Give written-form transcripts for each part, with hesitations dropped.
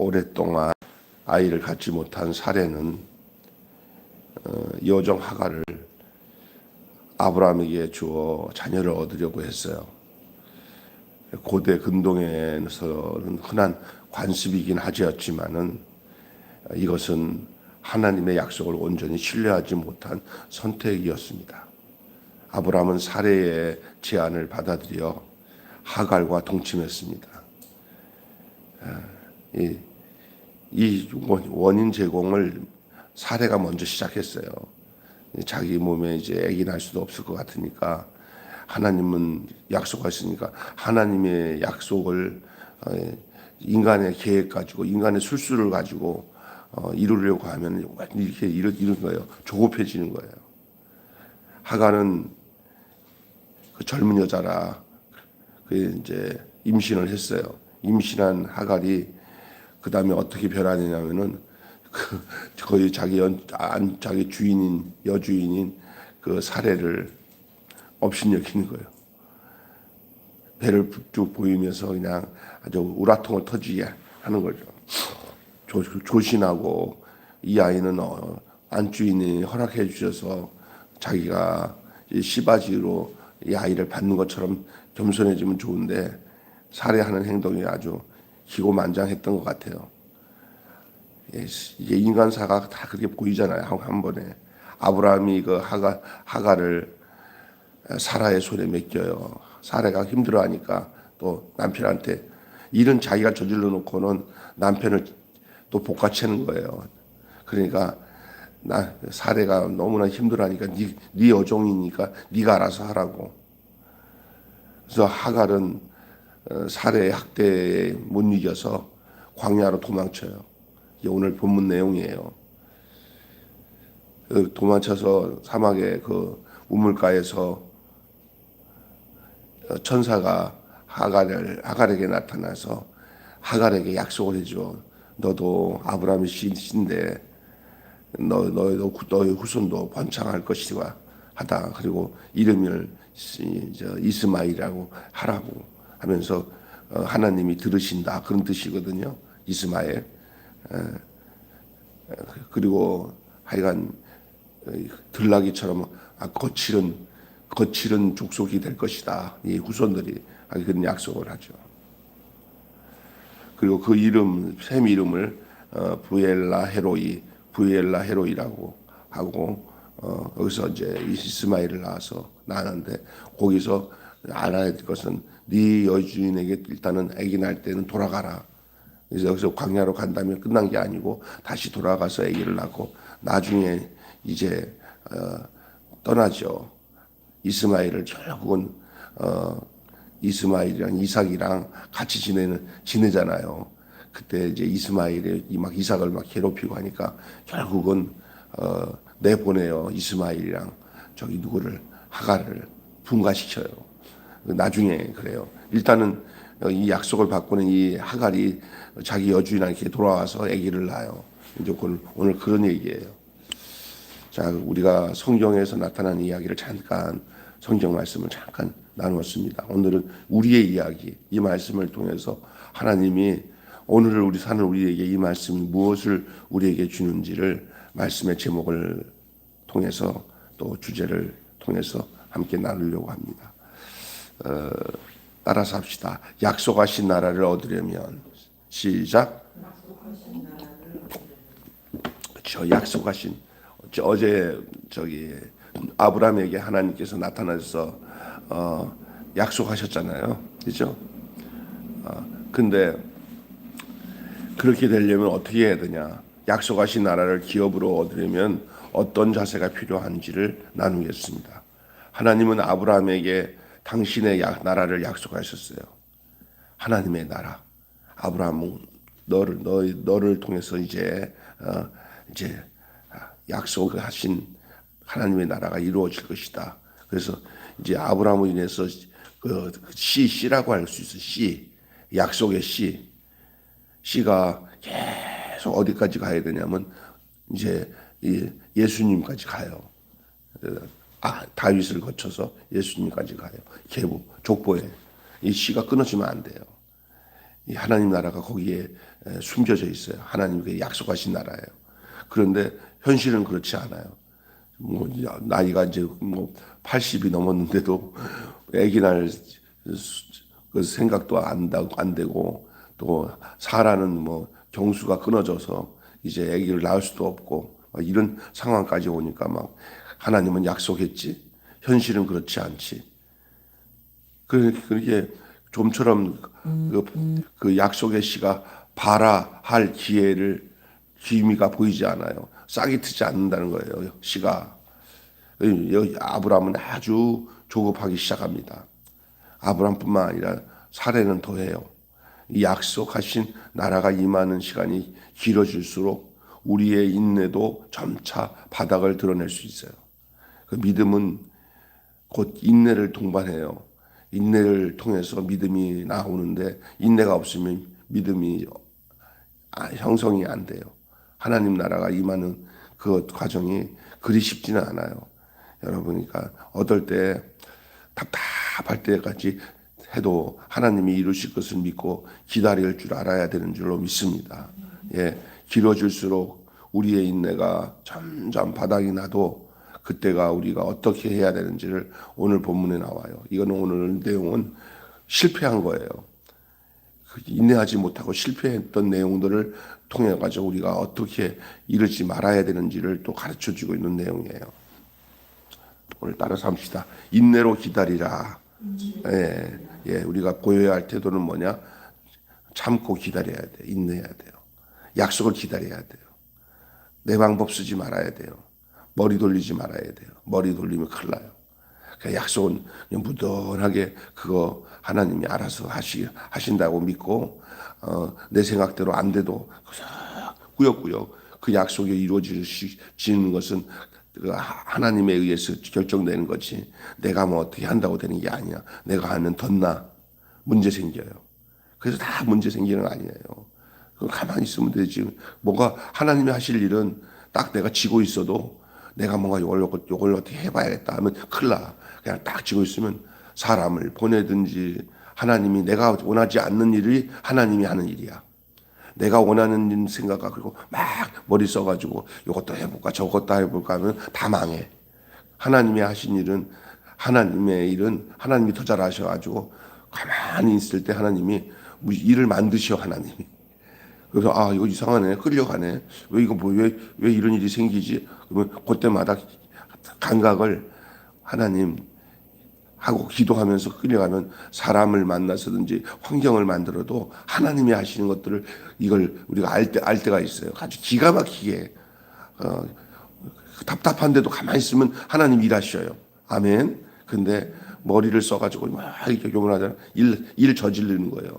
오랫동안 아이를 갖지 못한 사례는 여종 하갈을 아브라함에게 주어 자녀를 얻으려고 했어요. 고대 근동에서는 흔한 관습이긴 하지만은 이것은 하나님의 약속을 온전히 신뢰하지 못한 선택이었습니다. 아브라함은 사례의 제안을 받아들여 하갈과 동침했습니다. 이 원인 제공을 사례가 먼저 시작했어요. 자기 몸에 이제 아기 날 수도 없을 것 같으니까 하나님은 약속하시니까 하나님의 약속을 인간의 계획 가지고 인간의 술수를 가지고 이루려고 하면 이렇게 이런 거예요. 조급해지는 거예요. 하갈은 그 젊은 여자라 그 이제 임신을 했어요. 임신한 하갈이 그 다음에 어떻게 변하냐면은 거의 자기 주인인 여주인인 그 사례를 업신여기는 거예요. 배를 쭉 보이면서 그냥 아주 우라통을 터지게 하는 거죠. 조신하고 이 아이는 안주인이 허락해 주셔서 자기가 시바지로 이 아이를 받는 것처럼 겸손해지면 좋은데 살해하는 행동이 아주 기고만장했던 것 같아요. 이게 인간사가 다 그렇게 보이잖아요. 한 번에 아브라함이 그 하갈을 사라의 손에 맡겨요. 사라가 힘들어하니까 또 남편한테 일은 자기가 저질러 놓고는 남편을 또 볶아채는 거예요. 그러니까 사례가 너무나 힘들어하니까 네 여종이니까 네가 알아서 하라고. 그래서 하갈은 사례의 학대에 못 이겨서 광야로 도망쳐요. 이게 오늘 본문 내용이에요. 도망쳐서 사막의 그 우물가에서 천사가 하갈에게 나타나서 하갈에게 약속을 해줘. 너도 아브라함의 씨인데 너의 후손도 번창할 것이와 하다. 그리고 이름을 이스마일이라고 하라고 하면서 하나님이 들으신다 그런 뜻이거든요. 이스마엘. 그리고 하여간 들나귀처럼 거칠은 족속이 될 것이다. 이 후손들이 그런 약속을 하죠. 그리고 그 셈 이름을 부엘라 헤로이라고 하고 여기서 이제 이스마엘을 낳았는데 거기서 알아야 될 것은 네 여주인에게 일단은 아기 날 때는 돌아가라. 그래서 여기서 광야로 간다면 끝난 게 아니고 다시 돌아가서 아기를 낳고 나중에 이제 떠나죠. 이스마엘을 결국은 이스마엘이랑 이삭이랑 같이 지내잖아요. 그때 이제 이스마엘이 이삭을 막 괴롭히고 하니까 결국은 내보내요. 이스마엘이랑 누구를 하갈을 분가시켜요. 나중에 그래요. 일단은 이 약속을 받고는 이 하갈이 자기 여주인한테 돌아와서 아기를 낳아요. 이제 오늘 그런 얘기예요. 자, 우리가 성경에서 나타난 이야기를 잠깐 성경 말씀을 잠깐 나누었습니다. 오늘은 우리의 이야기, 이 말씀을 통해서 하나님이 오늘을 우리 사는 우리에게 이 말씀이 무엇을 우리에게 주는지를 말씀의 제목을 통해서 또 주제를 통해서 함께 나누려고 합니다. 따라서 합시다. 약속하신 나라를 얻으려면 시작. 그렇죠. 약속하신 어제 아브라함에게 하나님께서 나타나서 약속하셨잖아요. 그렇죠? 근데 그렇게 되려면 어떻게 해야 되냐? 약속하신 나라를 기업으로 얻으려면 어떤 자세가 필요한지를 나누겠습니다. 하나님은 아브라함에게 당신의 나라를 약속하셨어요. 하나님의 나라. 아브라함은 너를 통해서 이제 약속하신 하나님의 나라가 이루어질 것이다. 그래서 이제 아브라함으로 인해서 그 씨라고 할 수 있어. 약속의 씨가 계속 어디까지 가야 되냐면 이제 예수님까지 가요. 다윗을 거쳐서 예수님까지 가요. 계보 족보에 이 씨가 끊어지면 안 돼요. 이 하나님 나라가 거기에 숨겨져 있어요. 하나님께 약속하신 나라예요. 그런데 현실은 그렇지 않아요. 뭐 나이가 이제 뭐 80이 넘었는데도 아기 낳을 그 생각도 안 되고, 또 사라는 뭐 경수가 끊어져서 이제 아기를 낳을 수도 없고 이런 상황까지 오니까 막 하나님은 약속했지 현실은 그렇지 않지. 그게 좀처럼 그 약속의 씨가 발아할 기미가 보이지 않아요. 싹이 트지 않는다는 거예요. 씨가. 여기 아브라함은 아주 조급하기 시작합니다. 아브라함뿐만 아니라 사례는 더해요. 이 약속하신 나라가 임하는 시간이 길어질수록 우리의 인내도 점차 바닥을 드러낼 수 있어요. 그 믿음은 곧 인내를 동반해요. 인내를 통해서 믿음이 나오는데 인내가 없으면 믿음이 형성이 안 돼요. 하나님 나라가 임하는 그 과정이 그리 쉽지는 않아요. 여러분이니까 어떨 때 답답할 때까지 해도 하나님이 이루실 것을 믿고 기다릴 줄 알아야 되는 줄로 믿습니다. 예, 길어질수록 우리의 인내가 점점 바닥이 나도 그때가 우리가 어떻게 해야 되는지를 오늘 본문에 나와요. 이거는 오늘 내용은 실패한 거예요. 인내하지 못하고 실패했던 내용들을 통해 가지고 우리가 어떻게 이르지 말아야 되는지를 또 가르쳐 주고 있는 내용이에요. 오늘 따라서 합시다. 인내로 기다리라. 예, 우리가 보여야 할 태도는 뭐냐? 참고 기다려야 돼. 인내해야 돼요. 약속을 기다려야 돼요. 내 방법 쓰지 말아야 돼요. 머리 돌리지 말아야 돼요. 머리 돌리면 큰일 나요. 그러니까 약속은 그냥 무던하게 그거 하나님이 알아서 하신다고 믿고, 내 생각대로 안 돼도 꾸역꾸역 그 약속이 이루어지는 것은 하나님에 의해서 결정되는 거지 내가 뭐 어떻게 한다고 되는 게 아니야. 내가 하면 덧나 문제 생겨요. 그래서 다 문제 생기는 거 아니에요. 가만히 있으면 되지. 뭔가 하나님이 하실 일은 딱 내가 지고 있어도 내가 뭔가 요걸 어떻게 해봐야겠다 하면 큰일 나. 그냥 딱 지고 있으면 사람을 보내든지 하나님이 내가 원하지 않는 일이 하나님이 하는 일이야. 내가 원하는 생각과 그리고 막 머리 써가지고 이것도 해볼까 저것도 해볼까 하면 다 망해. 하나님이 하신 일은 하나님의 일은 하나님이 더 잘 하셔가지고 가만히 있을 때 하나님이 일을 만드셔 하나님이. 그래서 이거 이상하네 끌려가네 왜 이거 왜 이런 일이 생기지 그러면 그때마다 감각을 하나님 하고 기도하면서 끌려가면 사람을 만나서든지 환경을 만들어도 하나님이 하시는 것들을 이걸 우리가 알 때가 있어요. 아주 기가 막히게 답답한데도 가만히 있으면 하나님 일하셔요. 아멘. 근데 머리를 써가지고 막 이렇게 교문하잖아. 일 저지르는 거예요.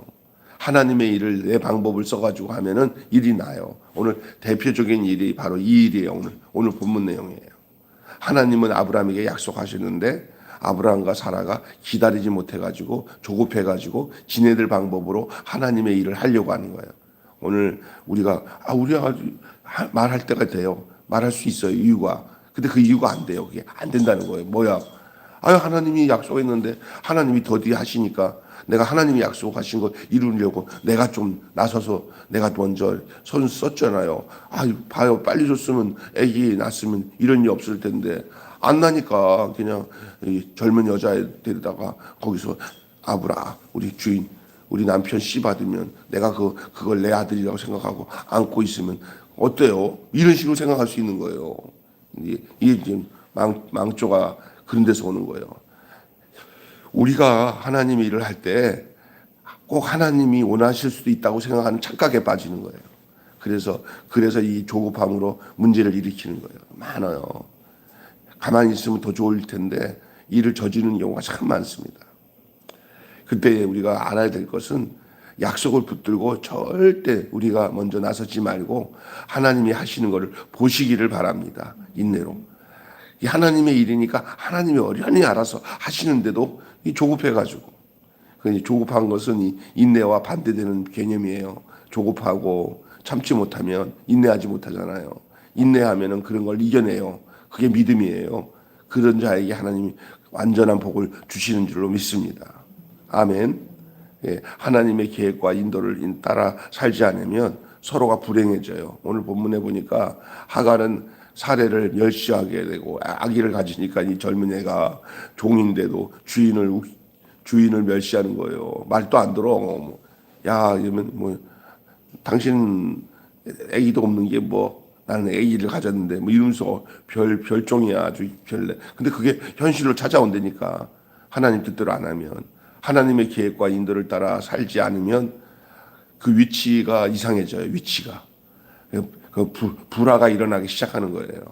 하나님의 일을 내 방법을 써가지고 하면은 일이 나요. 오늘 대표적인 일이 바로 이 일이에요. 오늘 본문 내용이에요. 하나님은 아브라함에게 약속하셨는데 아브라함과 사라가 기다리지 못해가지고 조급해가지고 지네들 방법으로 하나님의 일을 하려고 하는 거예요. 오늘 우리가 말할 때가 돼요. 말할 수 있어요. 이유가. 근데 그 이유가 안 돼요. 그게 안 된다는 거예요. 뭐야? 하나님이 약속했는데 하나님이 더디 하시니까 내가 하나님이 약속하신 것 이루려고 내가 좀 나서서 내가 먼저 손 썼잖아요. 봐요. 빨리 줬으면 아기 낳았으면 이런 일 없을 텐데 안 나니까 그냥 젊은 여자애 데리다가 거기서 우리 주인 우리 남편 씨 받으면 내가 그걸 내 아들이라고 생각하고 안고 있으면 어때요? 이런 식으로 생각할 수 있는 거예요. 이게 지금 망조가 그런 데서 오는 거예요. 우리가 하나님 일을 할 때 꼭 하나님이 원하실 수도 있다고 생각하는 착각에 빠지는 거예요. 그래서 이 조급함으로 문제를 일으키는 거예요. 많아요. 가만히 있으면 더 좋을 텐데 일을 저지르는 경우가 참 많습니다. 그때 우리가 알아야 될 것은 약속을 붙들고 절대 우리가 먼저 나서지 말고 하나님이 하시는 것을 보시기를 바랍니다. 인내로. 하나님의 일이니까 하나님이 어련히 알아서 하시는데도 조급해가지고. 조급한 것은 이 인내와 반대되는 개념이에요. 조급하고 참지 못하면 인내하지 못하잖아요. 인내하면은 그런 걸 이겨내요. 그게 믿음이에요. 그런 자에게 하나님이 완전한 복을 주시는 줄로 믿습니다. 아멘. 하나님의 계획과 인도를 따라 살지 않으면 서로가 불행해져요. 오늘 본문에 보니까 하갈은 사례를 멸시하게 되고 아기를 가지니까 이 젊은 애가 종인데도 주인을 멸시하는 거예요. 말도 안 들어. 야, 이러면 뭐 당신 애기도 없는 게 뭐 나는 애기를 가졌는데 뭐 이러면서 별종이야 아주 별래. 근데 그게 현실로 찾아온다니까. 하나님 뜻대로 안 하면 하나님의 계획과 인도를 따라 살지 않으면 그 위치가 이상해져요. 위치가 불화가 일어나기 시작하는 거예요.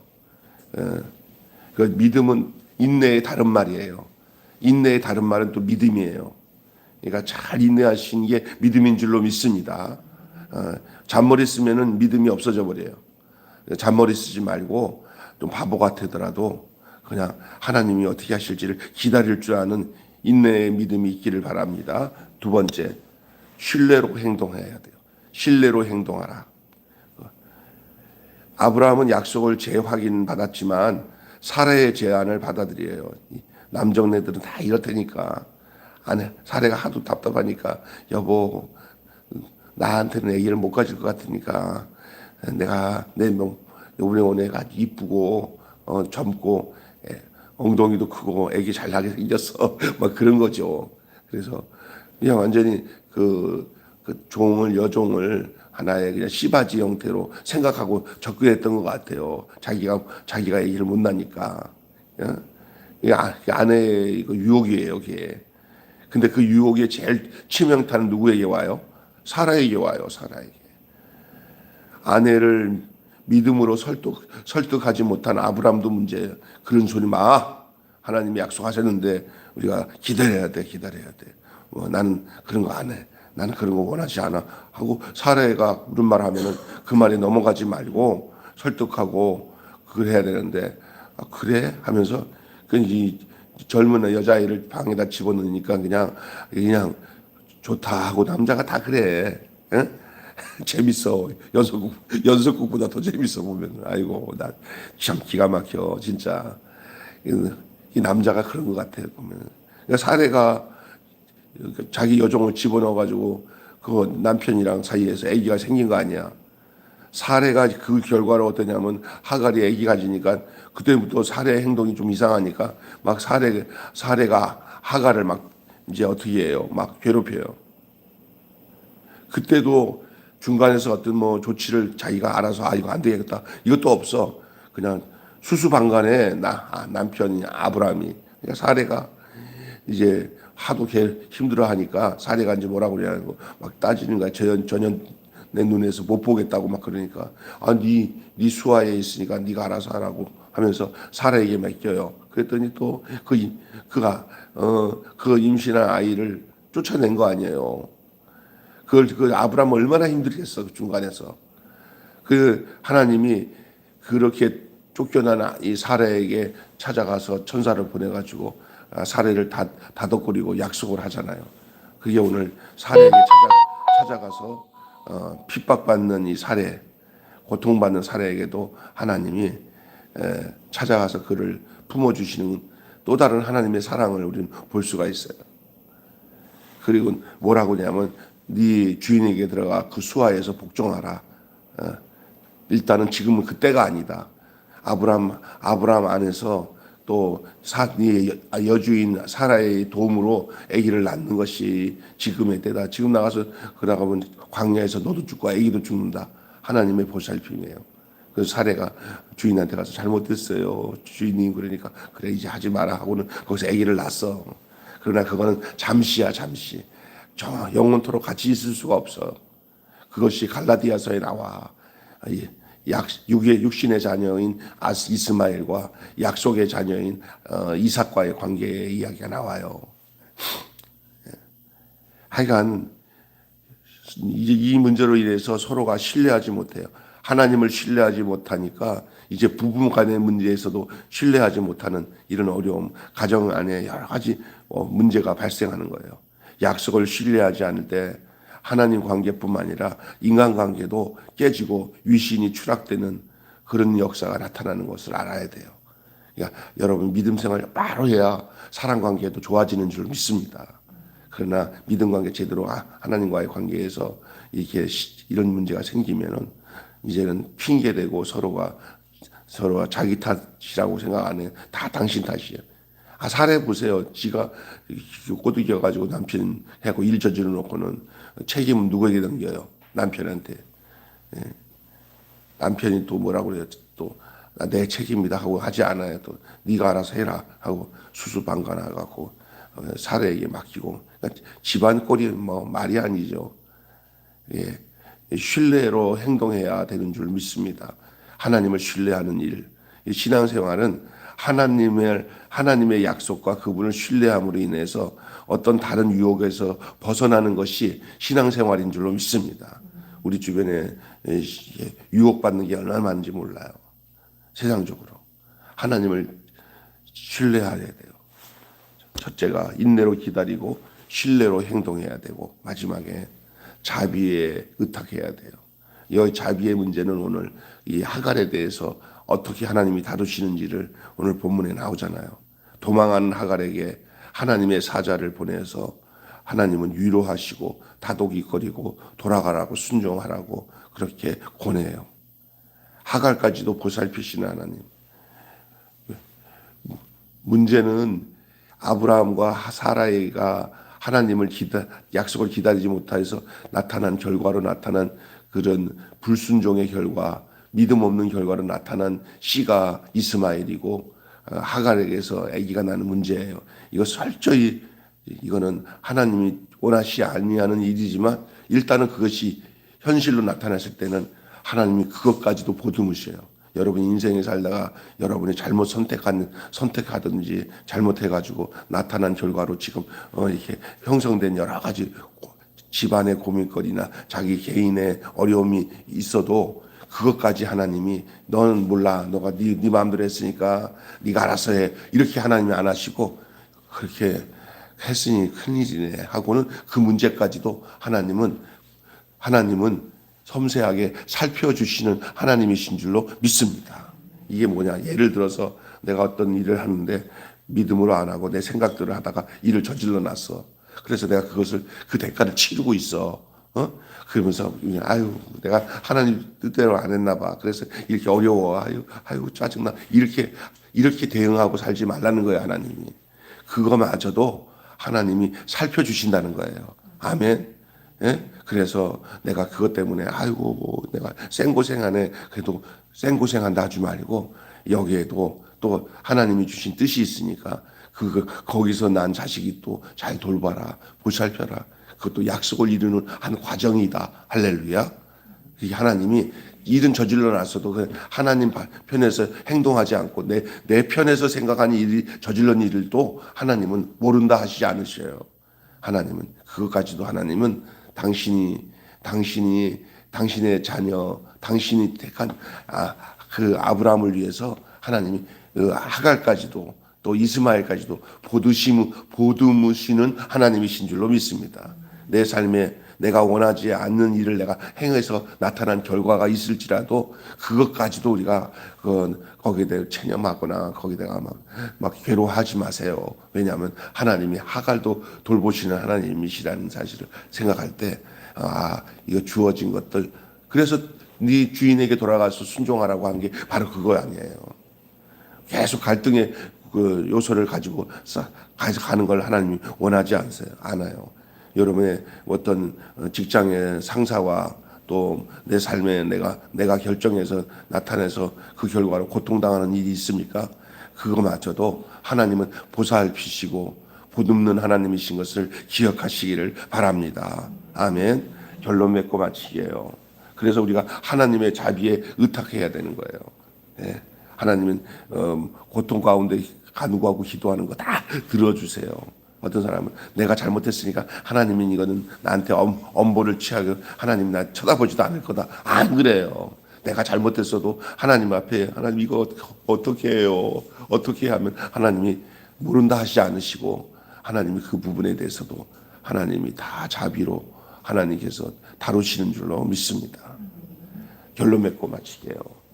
그 믿음은 인내의 다른 말이에요. 인내의 다른 말은 또 믿음이에요. 그러니까 잘 인내하신 게 믿음인 줄로 믿습니다. 잔머리 쓰면은 믿음이 없어져 버려요. 잔머리 쓰지 말고 좀 바보 같더라도 그냥 하나님이 어떻게 하실지를 기다릴 줄 아는 인내의 믿음이 있기를 바랍니다. 두 번째, 신뢰로 행동해야 돼요. 신뢰로 행동하라. 아브라함은 약속을 재확인 받았지만 사라의 제안을 받아들여요. 남정네들은 다 이렇다니까. 사례가 하도 답답하니까 여보 나한테는 애기를 못 가질 것 같으니까 내가 요번에 온 애가 이쁘고 젊고 엉덩이도 크고 애기 잘 나게 생겼어. 막 그런 거죠. 그래서 그냥 완전히 그 여종을 하나의 그냥 씨바지 형태로 생각하고 접근했던 것 같아요. 자기가 애기를 못 낳으니까. 이게 아내의 유혹이에요, 그게. 근데 그 유혹의 제일 치명타는 누구에게 와요? 사라에게 와요, 사라에게. 아내를 믿음으로 설득하지 못한 아브람도 문제예요. 그런 소리 마. 하나님이 약속하셨는데 우리가 기다려야 돼. 나는 그런 거 안 해. 나는 그런 거 원하지 않아. 하고 사라가 그런 말 하면은 그 말에 넘어가지 말고 설득하고 그걸 해야 되는데 그래? 하면서 이 젊은 여자아이를 방에다 집어넣으니까 그냥 좋다 하고 남자가 다 그래. 에? 재밌어. 연속극보다 더 재밌어 보면. 아이고 나 참 기가 막혀 진짜. 이 남자가 그런 것 같아 보면. 그러니까 사례가 자기 여종을 집어넣어가지고 그 남편이랑 사이에서 아기가 생긴 거 아니야. 사례가 그 결과로 어떠냐면 하갈이 아기 가지니까 그때부터 사례의 행동이 좀 이상하니까 막 사례가 하갈을 막 이제 어떻게 해요? 막 괴롭혀요. 그때도 중간에서 어떤 뭐 조치를 자기가 알아서 이거 안 되겠다. 이것도 없어. 그냥 수수방관에 남편이 아브라함이 그러니까 사례가 이제 하도 힘들어하니까 사례가 이제 뭐라고 그러냐고 막 따지는 거야. 전혀 내 눈에서 못 보겠다고 막 그러니까 네 수하에 있으니까 네가 알아서 하라고 하면서 사례에게 맡겨요. 그랬더니 또 그가 그 임신한 아이를 쫓아낸 거 아니에요. 그 아브라함 얼마나 힘들겠어 그 중간에서. 그 하나님이 그렇게 쫓겨난 이 사례에게 찾아가서 천사를 보내가지고 사례를 다독거리고 약속을 하잖아요. 그게 오늘 사례에게 찾아가서 핍박받는 이 사례, 고통받는 사례에게도 하나님이 찾아가서 그를 품어주시는 또 다른 하나님의 사랑을 우리는 볼 수가 있어요. 그리고 뭐라고 하냐면 네 주인에게 들어가 그 수하에서 복종하라. 일단은 지금은 그때가 아니다. 아브라함 안에서 또 네 여주인 사라의 도움으로 아기를 낳는 것이 지금의 때다. 지금 나가서 그러가면 광야에서 너도 죽고 아기도 죽는다. 하나님의 보살핌이에요. 그래서 사례가 주인한테 가서 잘못됐어요. 주인이 그러니까 그래 이제 하지 마라 하고는 거기서 아기를 낳았어. 그러나 그거는 잠시야 잠시. 영원토록 같이 있을 수가 없어. 그것이 갈라디아서에 나와. 육신의 자녀인 이스마엘과 약속의 자녀인 이삭과의 관계의 이야기가 나와요. 하여간 이 문제로 인해서 서로가 신뢰하지 못해요. 하나님을 신뢰하지 못하니까 이제 부부 간의 문제에서도 신뢰하지 못하는 이런 어려움, 가정 안에 여러 가지 문제가 발생하는 거예요. 약속을 신뢰하지 않을 때 하나님 관계뿐만 아니라 인간관계도 깨지고 위신이 추락되는 그런 역사가 나타나는 것을 알아야 돼요. 그러니까 여러분 믿음 생활 바로 해야 사랑 관계도 좋아지는 줄 믿습니다. 그러나 믿음 관계 제대로 하나님과의 관계에서 이렇게 이런 문제가 생기면은 이제는 핑계대고 서로가 자기 탓이라고 생각 안 해요. 다 당신 탓이에요. 살해 보세요. 지가 꼬드겨 가지고 남편 하고 일 저질러 놓고는 책임은 누구에게 넘겨요? 남편한테. 예. 남편이 또 뭐라고 그래요? 또 내 책임이다 하고 하지 않아요. 또 네가 알아서 해라 하고 수수방관해 갖고 사례에게 맡기고. 그러니까 집안 꼴이 뭐 말이 아니죠. 예. 신뢰로 행동해야 되는 줄 믿습니다. 하나님을 신뢰하는 일. 신앙생활은 하나님의 약속과 그분을 신뢰함으로 인해서 어떤 다른 유혹에서 벗어나는 것이 신앙생활인 줄로 믿습니다. 우리 주변에 유혹받는 게 얼마나 많은지 몰라요. 세상적으로. 하나님을 신뢰해야 돼요. 첫째가 인내로 기다리고 신뢰로 행동해야 되고, 마지막에 자비에 의탁해야 돼요. 이 자비의 문제는 오늘 이 하갈에 대해서 어떻게 하나님이 다루시는지를 오늘 본문에 나오잖아요. 도망하는 하갈에게 하나님의 사자를 보내서 하나님은 위로하시고 다독이거리고 돌아가라고 순종하라고 그렇게 권해요. 하갈까지도 보살피시는 하나님. 문제는 아브라함과 사라이가 하나님을 약속을 기다리지 못해서 나타난 결과로 나타난 그런 불순종의 결과, 믿음 없는 결과로 나타난 씨가 이스마엘이고 하갈에게서 아기가 나는 문제예요. 이거 철저히 이거는 하나님이 원하시 아니하는 일이지만 일단은 그것이 현실로 나타났을 때는 하나님이 그것까지도 보듬으셔요. 여러분 인생에 살다가 여러분이 잘못 선택하든지 잘못해가지고 나타난 결과로 지금 이렇게 형성된 여러 가지 집안의 고민거리나 자기 개인의 어려움이 있어도 그것까지 하나님이 너는 몰라, 너가 네 마음대로 했으니까 네가 알아서 해, 이렇게 하나님이 안 하시고 그렇게 했으니 큰일이네 하고는 그 문제까지도 하나님은 섬세하게 살펴주시는 하나님이신 줄로 믿습니다. 이게 뭐냐? 예를 들어서 내가 어떤 일을 하는데 믿음으로 안 하고 내 생각대로 하다가 일을 저질러 놨어. 그래서 내가 그 대가를 치르고 있어. 그러면서 아유 내가 하나님 뜻대로 안 했나 봐. 그래서 이렇게 어려워. 아유 짜증나. 이렇게 대응하고 살지 말라는 거예요, 하나님이. 그거마저도 하나님이 살펴주신다는 거예요. 아멘. 예? 그래서 내가 그것 때문에 아이고 내가 생고생하네. 그래도 생고생한다 하지 말고 여기에도 또 하나님이 주신 뜻이 있으니까 거기서 난 자식이 또 잘 돌봐라, 보살펴라. 그것도 약속을 이루는 한 과정이다. 할렐루야. 하나님이 일은 저질러 놨어도 하나님 편에서 행동하지 않고 내 편에서 생각하는 일이 저질러는 일도 하나님은 모른다 하시지 않으셔요. 하나님은 그것까지도 하나님은 당신의 자녀, 당신이 택한 그 아브라함을 위해서 하나님이 하갈까지도 또 이스마엘까지도 보듬으시는 하나님이신 줄로 믿습니다. 내 삶에 내가 원하지 않는 일을 내가 행해서 나타난 결과가 있을지라도 그것까지도 우리가 거기에 대해 체념하거나 거기다가 막 괴로워하지 마세요. 왜냐하면 하나님이 하갈도 돌보시는 하나님이시라는 사실을 생각할 때 이거 주어진 것들, 그래서 네 주인에게 돌아가서 순종하라고 한 게 바로 그거 아니에요. 계속 갈등의 그 요소를 가지고 가는 걸 하나님이 원하지 않아요. 여러분의 어떤 직장의 상사와 또 내 삶에 내가 결정해서 나타내서 그 결과로 고통당하는 일이 있습니까? 그거마저도 하나님은 보살피시고 보듬는 하나님이신 것을 기억하시기를 바랍니다. 아멘. 결론 맺고 마치게요. 그래서 우리가 하나님의 자비에 의탁해야 되는 거예요. 네. 하나님은 고통 가운데 간구하고 기도하는 거 다 들어주세요. 어떤 사람은 내가 잘못했으니까 하나님은 이거는 나한테 엄보를 취하고 하나님 나 쳐다보지도 않을 거다. 안 그래요. 내가 잘못했어도 하나님 앞에 하나님 이거 어떻게 해요? 어떻게 하면 하나님이 모른다 하시지 않으시고 하나님이 그 부분에 대해서도 하나님이 다 자비로 하나님께서 다루시는 줄로 믿습니다. 결론 맺고 마치게요.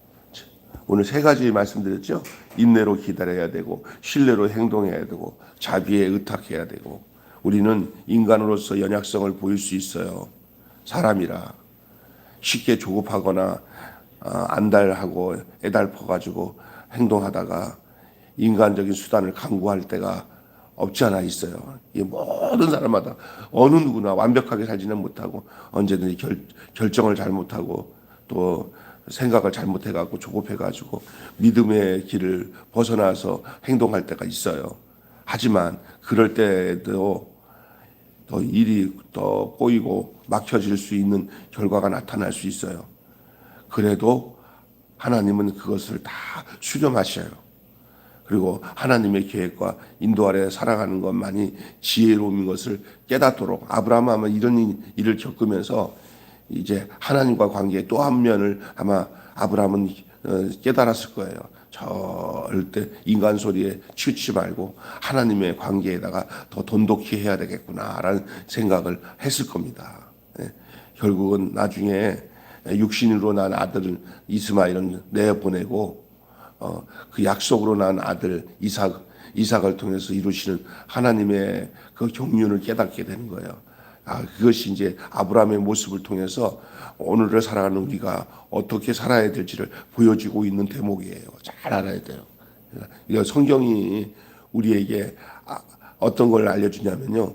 오늘 세 가지 말씀드렸죠. 인내로 기다려야 되고 신뢰로 행동해야 되고 자비에 의탁해야 되고 우리는 인간으로서 연약성을 보일 수 있어요. 사람이라 쉽게 조급하거나 안달하고 애달퍼가지고 행동하다가 인간적인 수단을 강구할 때가 없지 않아 있어요. 이 모든 사람마다 어느 누구나 완벽하게 살지는 못하고 언제든지 결정을 잘못하고 또 생각을 잘못해가지고 조급해가지고 믿음의 길을 벗어나서 행동할 때가 있어요. 하지만 그럴 때에도 더 일이 더 꼬이고 막혀질 수 있는 결과가 나타날 수 있어요. 그래도 하나님은 그것을 다 수렴하셔요. 그리고 하나님의 계획과 인도 아래 살아가는 것만이 지혜로운 것을 깨닫도록 아브라함은 아마 이런 일을 겪으면서 이제 하나님과 관계의 또 한 면을 아마 아브라함은 깨달았을 거예요. 절대 인간 소리에 치우치지 말고 하나님의 관계에다가 더 돈독히 해야 되겠구나라는 생각을 했을 겁니다. 결국은 나중에 육신으로 난 아들을 이스마엘은 내보내고 그 약속으로 난 아들 이삭을 통해서 이루시는 하나님의 그 경륜을 깨닫게 되는 거예요. 그것이 이제 아브라함의 모습을 통해서 오늘을 살아가는 우리가 어떻게 살아야 될지를 보여주고 있는 대목이에요. 잘 알아야 돼요. 그러니까 성경이 우리에게 어떤 걸 알려주냐면요.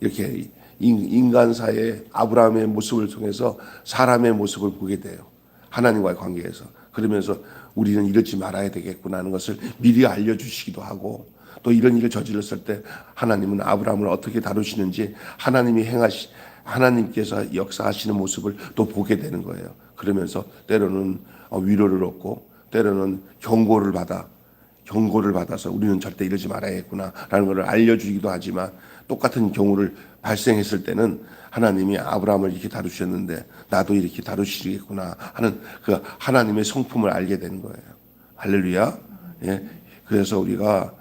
이렇게 인간사의 아브라함의 모습을 통해서 사람의 모습을 보게 돼요. 하나님과의 관계에서. 그러면서 우리는 이러지 말아야 되겠구나 하는 것을 미리 알려주시기도 하고 또 이런 일을 저질렀을 때 하나님은 아브라함을 어떻게 다루시는지 하나님께서 역사하시는 모습을 또 보게 되는 거예요. 그러면서 때로는 위로를 얻고 때로는 경고를 받아서 우리는 절대 이러지 말아야겠구나라는 것을 알려주기도 하지만 똑같은 경우를 발생했을 때는 하나님이 아브라함을 이렇게 다루셨는데 나도 이렇게 다루시겠구나 하는 그 하나님의 성품을 알게 되는 거예요. 할렐루야. 예. 그래서 우리가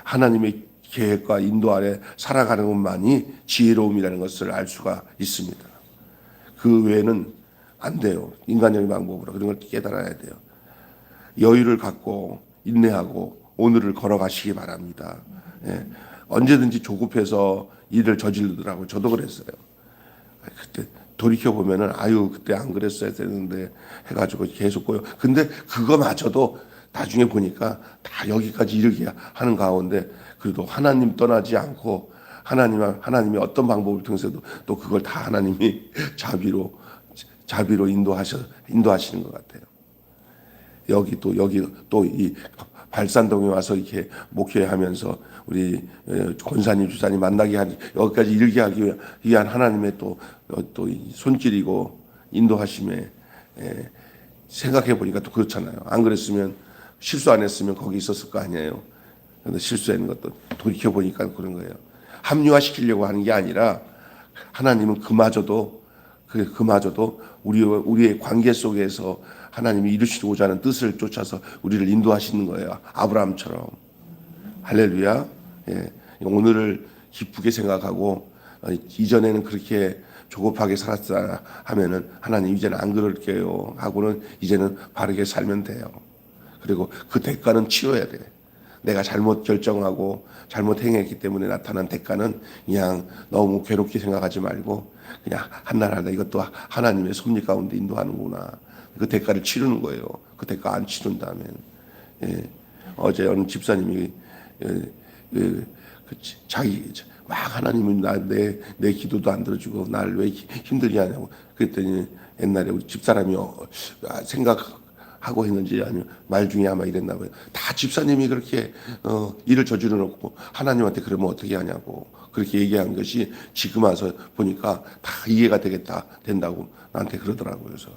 하나님의 계획과 인도 아래 살아가는 것만이 지혜로움이라는 것을 알 수가 있습니다. 그 외에는 안 돼요. 인간적인 방법으로 그런 걸 깨달아야 돼요. 여유를 갖고 인내하고 오늘을 걸어가시기 바랍니다. 예. 언제든지 조급해서 일을 저지르더라고요. 저도 그랬어요. 그때 돌이켜보면은 아유 그때 안 그랬어야 되는데 해가지고 계속 꼬여. 근데 그거마저도 나중에 보니까 다 여기까지 이르게 하는 가운데 그래도 하나님 떠나지 않고 하나님이 어떤 방법을 통해서도 또 그걸 다 하나님이 자비로 인도하시는 것 같아요. 여기 또 이 발산동에 와서 이렇게 목회하면서 우리 권사님 주사님 만나게 하기 여기까지 이르게 하기 위한 하나님의 또 손길이고 인도하심에 생각해 보니까 또 그렇잖아요. 안 그랬으면 실수 안 했으면 거기 있었을 거 아니에요. 그런데 실수하는 것도 돌이켜 보니까 그런 거예요. 합리화시키려고 하는 게 아니라 하나님은 그마저도 우리의 관계 속에서 하나님이 이루시고자 하는 뜻을 쫓아서 우리를 인도하시는 거예요. 아브라함처럼. 할렐루야. 예. 오늘을 기쁘게 생각하고 이전에는 그렇게 조급하게 살았다 하면은 하나님 이제는 안 그럴게요 하고는 이제는 바르게 살면 돼요. 그리고 그 대가는 치러야 돼. 내가 잘못 결정하고 잘못 행했기 때문에 나타난 대가는 그냥 너무 괴롭게 생각하지 말고 그냥 한날하다 이것도 하나님의 섭리 가운데 인도하는구나. 그 대가를 치르는 거예요. 그 대가 안 치른다면. 예. 어제 어느 집사님이 자기 막 하나님은 내 기도도 안 들어주고 날 왜 힘들게 하냐고 그랬더니 옛날에 우리 집사람이 생각하고 했는지 아니면 말 중에 아마 이랬나 봐요. 다 집사님이 그렇게 일을 저지르 놓고 하나님한테 그러면 어떻게 하냐고 그렇게 얘기한 것이 지금 와서 보니까 다 이해가 된다고 나한테 그러더라고요. 그래서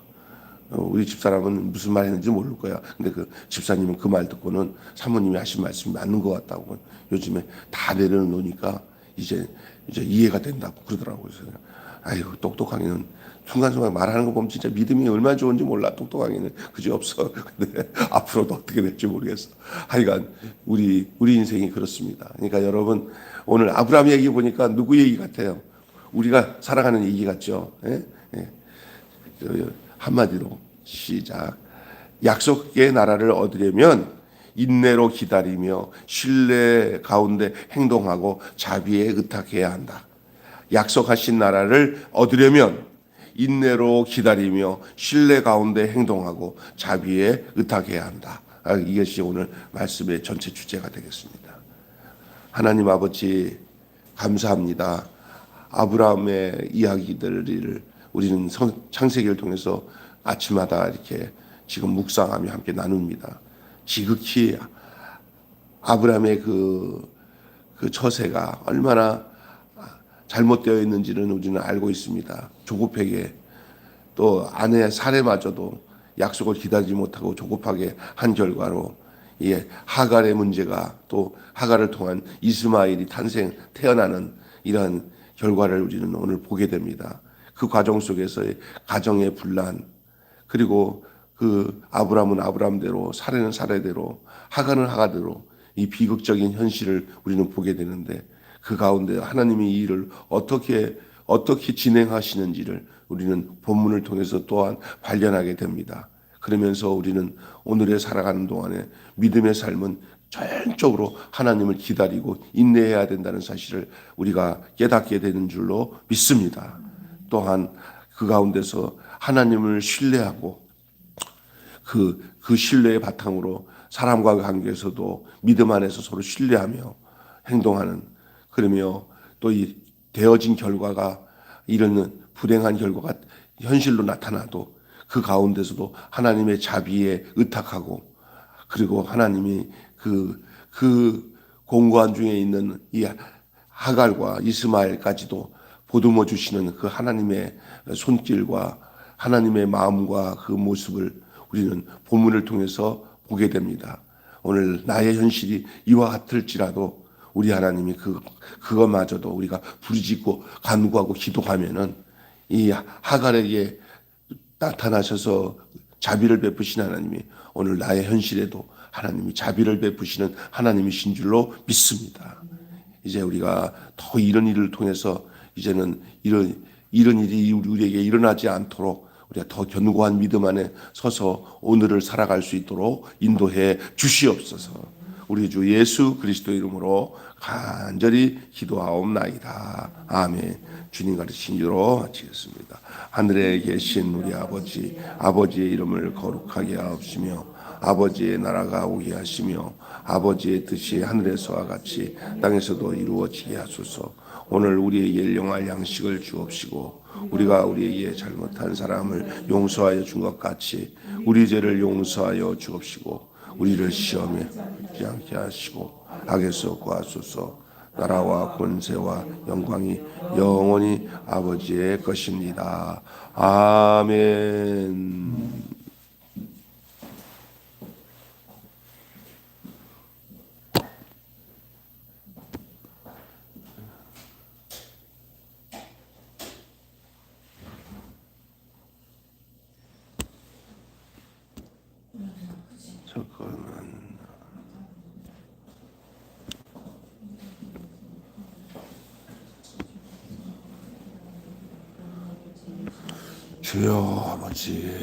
우리 집사람은 무슨 말 했는지 모를 거야. 근데 그 집사님은 그 말 듣고는 사모님이 하신 말씀이 맞는 것 같다고 요즘에 다 내려놓으니까 이제 이해가 된다고 그러더라고요. 그래서 아유 똑똑하기는 순간순간 말하는 거 보면 진짜 믿음이 얼마나 좋은지 몰라. 똑똑하기는 그지 없어. 근데 앞으로도 어떻게 될지 모르겠어. 하여간 우리 인생이 그렇습니다. 그러니까 여러분 오늘 아브라함 얘기 보니까 누구 얘기 같아요? 우리가 살아가는 얘기 같죠. 예? 예. 한마디로 시작. 약속의 나라를 얻으려면 인내로 기다리며 신뢰 가운데 행동하고 자비에 의탁해야 한다. 약속하신 나라를 얻으려면 인내로 기다리며 신뢰 가운데 행동하고 자비에 의탁해야 한다. 이것이 오늘 말씀의 전체 주제가 되겠습니다. 하나님 아버지 감사합니다. 아브라함의 이야기들을 우리는 창세기를 통해서 아침마다 이렇게 지금 묵상하며 함께 나눕니다. 지극히 아브라함의 그 처세가 얼마나 잘못되어 있는지는 우리는 알고 있습니다. 조급하게 또 아내 사례마저도 약속을 기다리지 못하고 조급하게 한 결과로 이 하갈의 문제가 또 하갈을 통한 이스마엘이 태어나는 이러한 결과를 우리는 오늘 보게 됩니다. 그 과정 속에서의 가정의 분란, 그리고 그 아브라함은 아브라함대로 사례는 사례대로 하갈은 하갈대로 이 비극적인 현실을 우리는 보게 되는데, 그 가운데 하나님이 이 일을 어떻게 진행하시는지를 우리는 본문을 통해서 또한 발견하게 됩니다. 그러면서 우리는 오늘에 살아가는 동안에 믿음의 삶은 전적으로 하나님을 기다리고 인내해야 된다는 사실을 우리가 깨닫게 되는 줄로 믿습니다. 또한 그 가운데서 하나님을 신뢰하고 그 신뢰의 바탕으로 사람과의 관계에서도 믿음 안에서 서로 신뢰하며 행동하는, 그러며 또 이 되어진 결과가 이런 불행한 결과가 현실로 나타나도 그 가운데서도 하나님의 자비에 의탁하고, 그리고 하나님이 그 공고한 중에 있는 이 하갈과 이스마엘까지도 보듬어 주시는 그 하나님의 손길과 하나님의 마음과 그 모습을 우리는 본문을 통해서 보게 됩니다. 오늘 나의 현실이 이와 같을지라도 우리 하나님이 그것마저도 우리가 부르짖고 간구하고 기도하면은 이 하갈에게 나타나셔서 자비를 베푸신 하나님이 오늘 나의 현실에도 하나님이 자비를 베푸시는 하나님이신 줄로 믿습니다. 이제 우리가 더 이런 일을 통해서 이제는 이런 일이 우리에게 일어나지 않도록 우리가 더 견고한 믿음 안에 서서 오늘을 살아갈 수 있도록 인도해 주시옵소서. 우리 주 예수 그리스도 이름으로 간절히 기도하옵나이다. 아멘. 주님 가르친 대로 마치겠습니다. 하늘에 계신 우리 아버지, 아버지의 이름을 거룩하게 하옵시며 아버지의 나라가 오게 하시며 아버지의 뜻이 하늘에서와 같이 땅에서도 이루어지게 하소서. 오늘 우리에게 일용할 양식을 주옵시고 우리가 우리에게 잘못한 사람을 용서하여 준 것 같이 우리 죄를 용서하여 주옵시고 우리를 시험에 들지 않게 하시고 악에서 구하소서. 나라와 권세와 영광이 영원히 아버지의 것입니다. 아멘. 주여 아버지,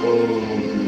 어,